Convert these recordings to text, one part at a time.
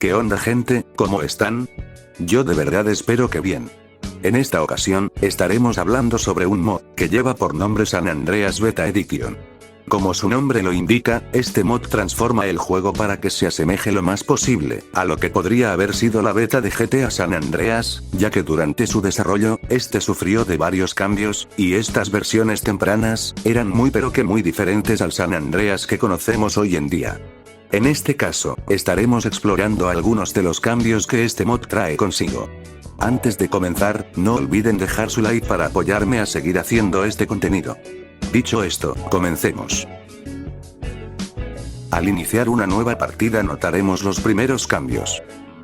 ¿Qué onda gente? ¿Cómo están? Yo de verdad espero que bien. En esta ocasión, estaremos hablando sobre un mod, que lleva por nombre San Andreas Beta Edition. Como su nombre lo indica, este mod transforma el juego para que se asemeje lo más posible a lo que podría haber sido la beta de GTA San Andreas, ya que durante su desarrollo, este sufrió de varios cambios, y estas versiones tempranas, eran muy diferentes al San Andreas que conocemos hoy en día. En este caso, estaremos explorando algunos de los cambios que este mod trae consigo. Antes de comenzar, no olviden dejar su like para apoyarme a seguir haciendo este contenido. Dicho esto, comencemos. Al iniciar una nueva partida notaremos los primeros cambios.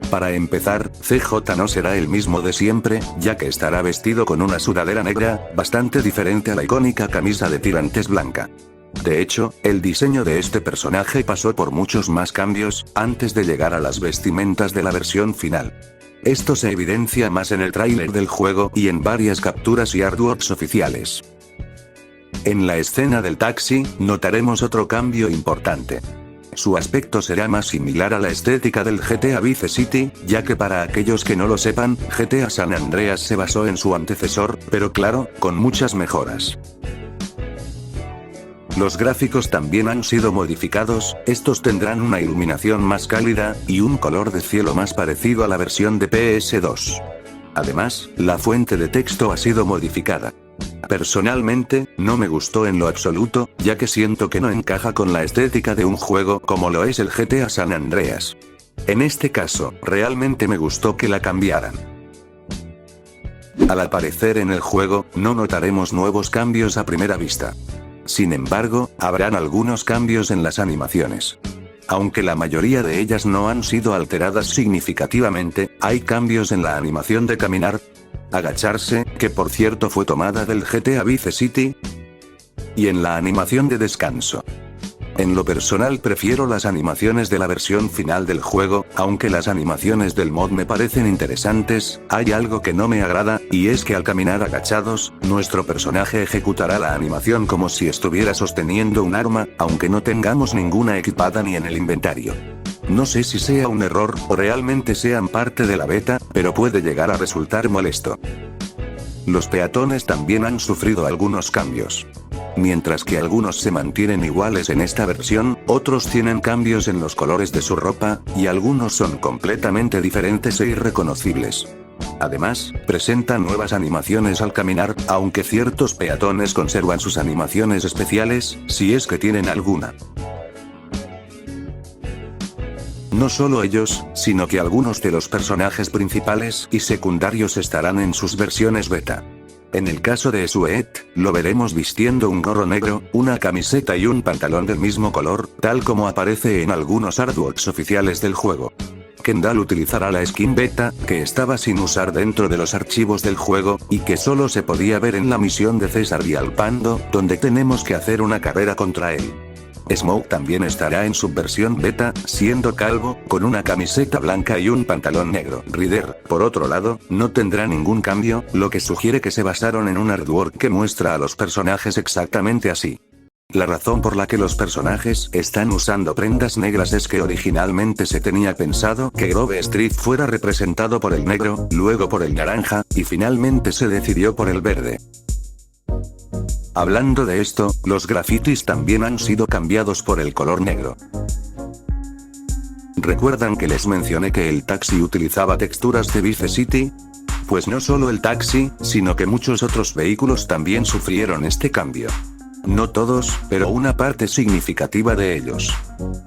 Para empezar, CJ no será el mismo de siempre, ya que estará vestido con una sudadera negra, bastante diferente a la icónica camisa de tirantes blanca. De hecho, el diseño de este personaje pasó por muchos más cambios, antes de llegar a las vestimentas de la versión final. Esto se evidencia más en el tráiler del juego y en varias capturas y artworks oficiales. En la escena del taxi, notaremos otro cambio importante. Su aspecto será más similar a la estética del GTA Vice City, ya que para aquellos que no lo sepan, GTA San Andreas se basó en su antecesor, pero claro, con muchas mejoras. Los gráficos también han sido modificados, estos tendrán una iluminación más cálida, y un color de cielo más parecido a la versión de PS2. Además, la fuente de texto ha sido modificada. Personalmente, no me gustó en lo absoluto, ya que siento que no encaja con la estética de un juego como lo es el GTA San Andreas. En este caso, realmente me gustó que la cambiaran. Al aparecer en el juego, no notaremos nuevos cambios a primera vista. Sin embargo, habrán algunos cambios en las animaciones. Aunque la mayoría de ellas no han sido alteradas significativamente, hay cambios en la animación de caminar, agacharse, que por cierto fue tomada del GTA Vice City, y en la animación de descanso. En lo personal prefiero las animaciones de la versión final del juego, aunque las animaciones del mod me parecen interesantes, hay algo que no me agrada, y es que al caminar agachados, nuestro personaje ejecutará la animación como si estuviera sosteniendo un arma, aunque no tengamos ninguna equipada ni en el inventario. No sé si sea un error, o realmente sean parte de la beta, pero puede llegar a resultar molesto. Los peatones también han sufrido algunos cambios. Mientras que algunos se mantienen iguales en esta versión, otros tienen cambios en los colores de su ropa, y algunos son completamente diferentes e irreconocibles. Además, presentan nuevas animaciones al caminar, aunque ciertos peatones conservan sus animaciones especiales, si es que tienen alguna. No solo ellos, sino que algunos de los personajes principales y secundarios estarán en sus versiones beta. En el caso de Sweet, lo veremos vistiendo un gorro negro, una camiseta y un pantalón del mismo color, tal como aparece en algunos artworks oficiales del juego. Kendall utilizará la skin beta, que estaba sin usar dentro de los archivos del juego, y que solo se podía ver en la misión de César Villalpando, donde tenemos que hacer una carrera contra él. Smoke también estará en su versión beta, siendo calvo, con una camiseta blanca y un pantalón negro. Ryder, por otro lado, no tendrá ningún cambio, lo que sugiere que se basaron en un artwork que muestra a los personajes exactamente así. La razón por la que los personajes están usando prendas negras es que originalmente se tenía pensado que Grove Street fuera representado por el negro, luego por el naranja, y finalmente se decidió por el verde. Hablando de esto, los grafitis también han sido cambiados por el color negro. ¿Recuerdan que les mencioné que el taxi utilizaba texturas de Vice City? Pues no solo el taxi, sino que muchos otros vehículos también sufrieron este cambio. No todos, pero una parte significativa de ellos.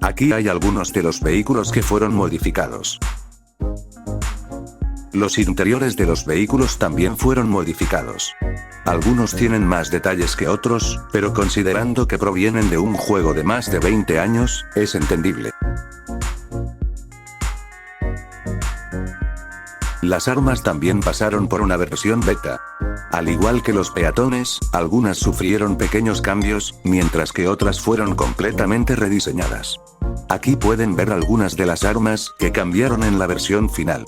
Aquí hay algunos de los vehículos que fueron modificados. Los interiores de los vehículos también fueron modificados. Algunos tienen más detalles que otros, pero considerando que provienen de un juego de más de 20 años, es entendible. Las armas también pasaron por una versión beta. Al igual que los peatones, algunas sufrieron pequeños cambios, mientras que otras fueron completamente rediseñadas. Aquí pueden ver algunas de las armas que cambiaron en la versión final.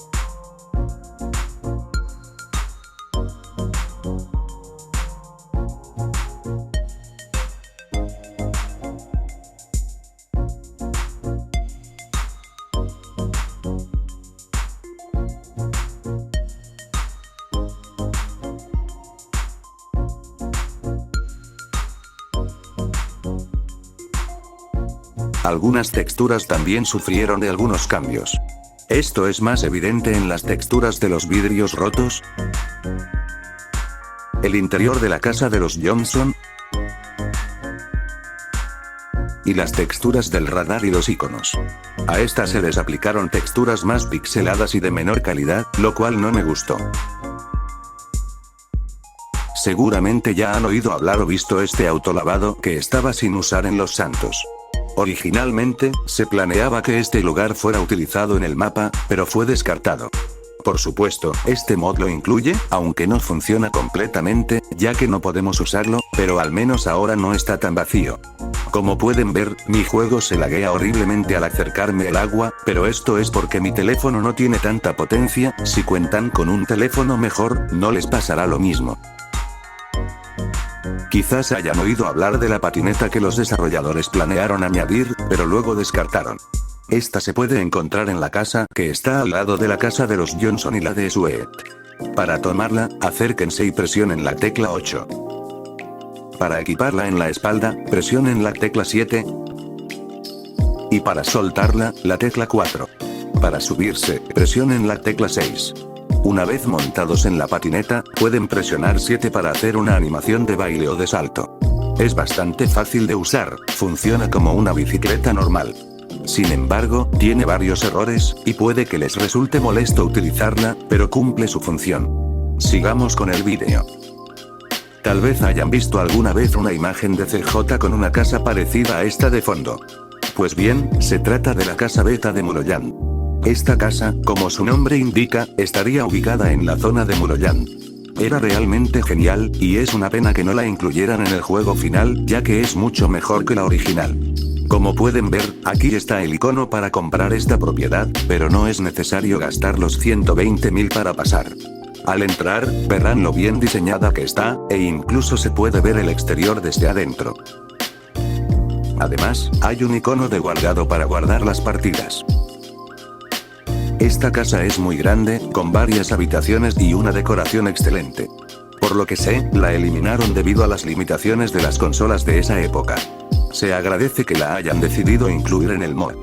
Algunas texturas también sufrieron de algunos cambios. Esto es más evidente en las texturas de los vidrios rotos, el interior de la casa de los Johnson, y las texturas del radar y los iconos. A estas se les aplicaron texturas más pixeladas y de menor calidad, lo cual no me gustó. Seguramente ya han oído hablar o visto este autolavado que estaba sin usar en Los Santos. Originalmente, se planeaba que este lugar fuera utilizado en el mapa, pero fue descartado. Por supuesto, este mod lo incluye, aunque no funciona completamente, ya que no podemos usarlo, pero al menos ahora no está tan vacío. Como pueden ver, mi juego se laguea horriblemente al acercarme al agua, pero esto es porque mi teléfono no tiene tanta potencia. Si cuentan con un teléfono mejor, no les pasará lo mismo. Quizás hayan oído hablar de la patineta que los desarrolladores planearon añadir, pero luego descartaron. Esta se puede encontrar en la casa que está al lado de la casa de los Johnson y la de Sweet. Para tomarla, acérquense y presionen la tecla 8. Para equiparla en la espalda, presionen la tecla 7. Y para soltarla, la tecla 4. Para subirse, presionen la tecla 6. Una vez montados en la patineta, pueden presionar 7 para hacer una animación de baile o de salto. Es bastante fácil de usar, funciona como una bicicleta normal. Sin embargo, tiene varios errores, y puede que les resulte molesto utilizarla, pero cumple su función. Sigamos con el vídeo. Tal vez hayan visto alguna vez una imagen de CJ con una casa parecida a esta de fondo. Pues bien, se trata de la casa beta de Muroyan. Esta casa, como su nombre indica, estaría ubicada en la zona de Muroyan. Era realmente genial, y es una pena que no la incluyeran en el juego final, ya que es mucho mejor que la original. Como pueden ver, aquí está el icono para comprar esta propiedad, pero no es necesario gastar los 120.000 para pasar. Al entrar, verán lo bien diseñada que está, e incluso se puede ver el exterior desde adentro. Además, hay un icono de guardado para guardar las partidas. Esta casa es muy grande, con varias habitaciones y una decoración excelente. Por lo que sé, la eliminaron debido a las limitaciones de las consolas de esa época. Se agradece que la hayan decidido incluir en el mod.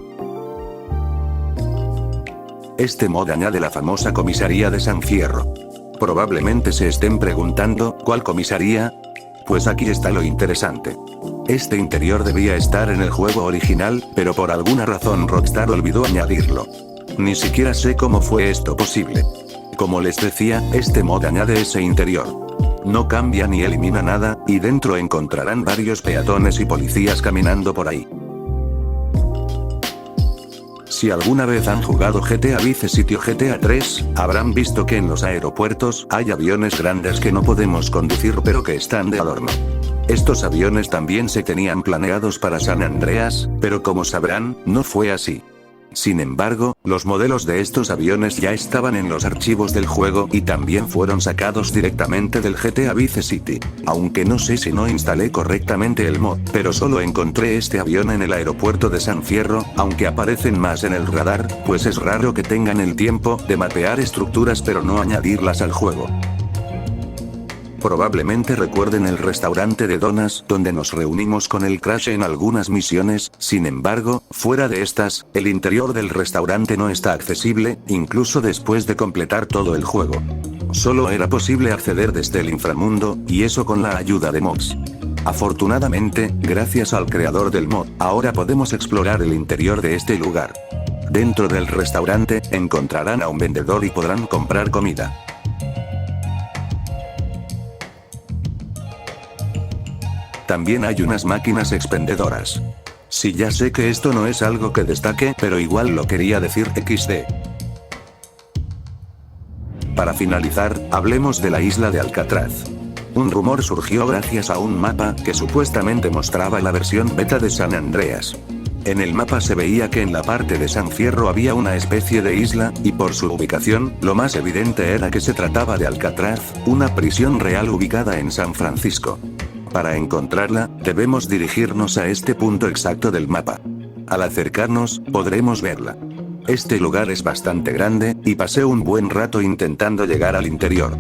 Este mod añade la famosa comisaría de San Fierro. Probablemente se estén preguntando, ¿cuál comisaría? Pues aquí está lo interesante. Este interior debía estar en el juego original, pero por alguna razón Rockstar olvidó añadirlo. Ni siquiera sé cómo fue esto posible. Como les decía, este mod añade ese interior. No cambia ni elimina nada, y dentro encontrarán varios peatones y policías caminando por ahí. Si alguna vez han jugado GTA Vice City o GTA 3, habrán visto que en los aeropuertos hay aviones grandes que no podemos conducir pero que están de adorno. Estos aviones también se tenían planeados para San Andreas, pero como sabrán, no fue así. Sin embargo, los modelos de estos aviones ya estaban en los archivos del juego y también fueron sacados directamente del GTA Vice City. Aunque no sé si no instalé correctamente el mod, pero solo encontré este avión en el aeropuerto de San Fierro, aunque aparecen más en el radar, pues es raro que tengan el tiempo de mapear estructuras pero no añadirlas al juego. Probablemente recuerden el restaurante de donas donde nos reunimos con el Crash en algunas misiones. Sin embargo, fuera de estas, el interior del restaurante no está accesible, incluso después de completar todo el juego. Solo era posible acceder desde el inframundo, y eso con la ayuda de mods. Afortunadamente, gracias al creador del mod, ahora podemos explorar el interior de este lugar. Dentro del restaurante, encontrarán a un vendedor y podrán comprar comida. También hay unas máquinas expendedoras. Sí, ya sé que esto no es algo que destaque, pero igual lo quería decir XD. Para finalizar, hablemos de la isla de Alcatraz. Un rumor surgió gracias a un mapa que supuestamente mostraba la versión beta de San Andreas. En el mapa se veía que en la parte de San Fierro había una especie de isla, y por su ubicación, lo más evidente era que se trataba de Alcatraz, una prisión real ubicada en San Francisco. Para encontrarla, debemos dirigirnos a este punto exacto del mapa. Al acercarnos, podremos verla. Este lugar es bastante grande, y pasé un buen rato intentando llegar al interior.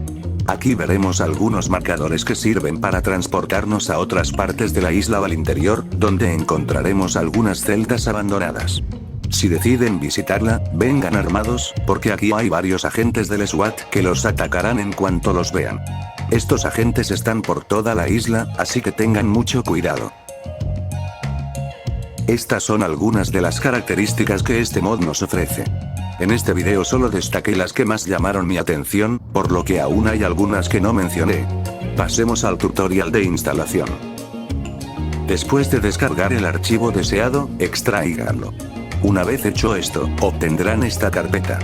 Aquí veremos algunos marcadores que sirven para transportarnos a otras partes de la isla o al interior, donde encontraremos algunas celdas abandonadas. Si deciden visitarla, vengan armados, porque aquí hay varios agentes del SWAT que los atacarán en cuanto los vean. Estos agentes están por toda la isla, así que tengan mucho cuidado. Estas son algunas de las características que este mod nos ofrece. En este video solo destaqué las que más llamaron mi atención, por lo que aún hay algunas que no mencioné. Pasemos al tutorial de instalación. Después de descargar el archivo deseado, extráiganlo. Una vez hecho esto, obtendrán esta carpeta.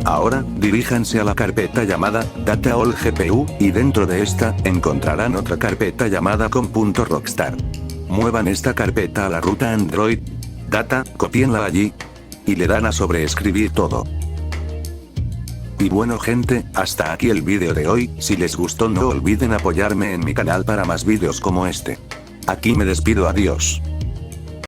Ahora, diríjanse a la carpeta llamada Data All GPU, y dentro de esta, encontrarán otra carpeta llamada com.rockstar. Muevan esta carpeta a la ruta Android Data, copienla allí, y le dan a sobreescribir todo. Y bueno gente, hasta aquí el vídeo de hoy. Si les gustó no olviden apoyarme en mi canal para más vídeos como este. Aquí me despido, adiós.